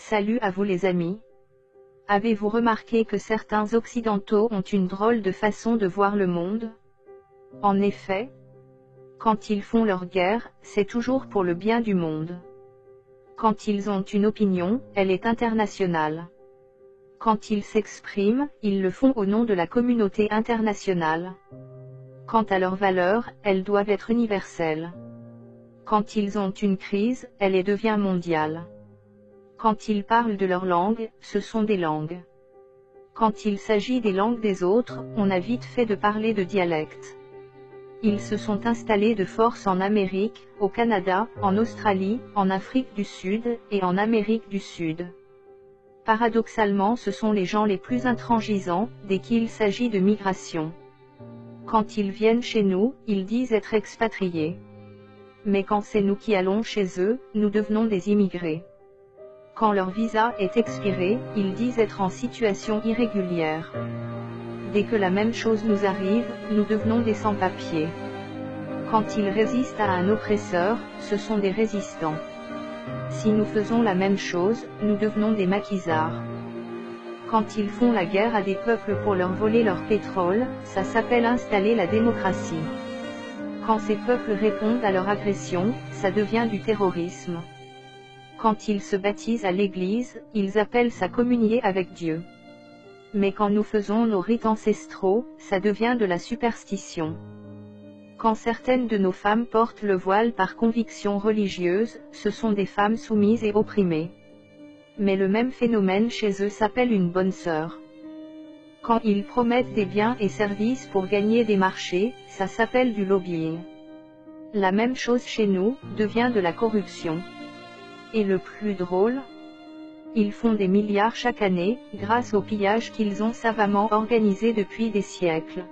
Salut à vous les amis. Avez-vous remarqué que certains occidentaux ont une drôle de façon de voir le monde? En effet, quand ils font leur guerre, c'est toujours pour le bien du monde. Quand ils ont une opinion, elle est internationale. Quand ils s'expriment, ils le font au nom de la communauté internationale. Quant à leurs valeurs, elles doivent être universelles. Quand ils ont une crise, elle devient mondiale. Quand ils parlent de leur langue, ce sont des langues. Quand il s'agit des langues des autres, on a vite fait de parler de dialectes. Ils se sont installés de force en Amérique, au Canada, en Australie, en Afrique du Sud, et en Amérique du Sud. Paradoxalement, ce sont les gens les plus intransigeants, dès qu'il s'agit de migration. Quand ils viennent chez nous, ils disent être expatriés. Mais quand c'est nous qui allons chez eux, nous devenons des immigrés. Quand leur visa est expiré, ils disent être en situation irrégulière. Dès que la même chose nous arrive, nous devenons des sans-papiers. Quand ils résistent à un oppresseur, ce sont des résistants. Si nous faisons la même chose, nous devenons des maquisards. Quand ils font la guerre à des peuples pour leur voler leur pétrole, ça s'appelle installer la démocratie. Quand ces peuples répondent à leur agression, ça devient du terrorisme. Quand ils se baptisent à l'église, ils appellent ça communier avec Dieu. Mais quand nous faisons nos rites ancestraux, ça devient de la superstition. Quand certaines de nos femmes portent le voile par conviction religieuse, ce sont des femmes soumises et opprimées. Mais le même phénomène chez eux s'appelle une bonne sœur. Quand ils promettent des biens et services pour gagner des marchés, ça s'appelle du lobbying. La même chose chez nous, devient de la corruption. Et le plus drôle, ils font des milliards chaque année, grâce au pillage qu'ils ont savamment organisé depuis des siècles.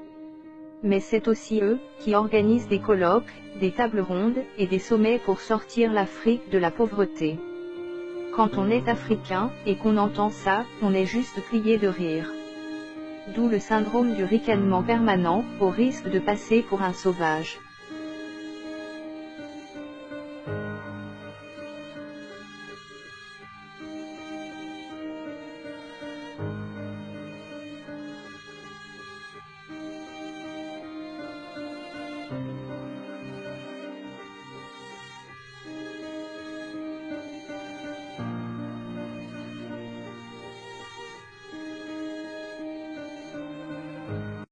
Mais c'est aussi eux, qui organisent des colloques, des tables rondes, et des sommets pour sortir l'Afrique de la pauvreté. Quand on est africain, et qu'on entend ça, on est juste plié de rire. D'où le syndrome du ricanement permanent, au risque de passer pour un sauvage.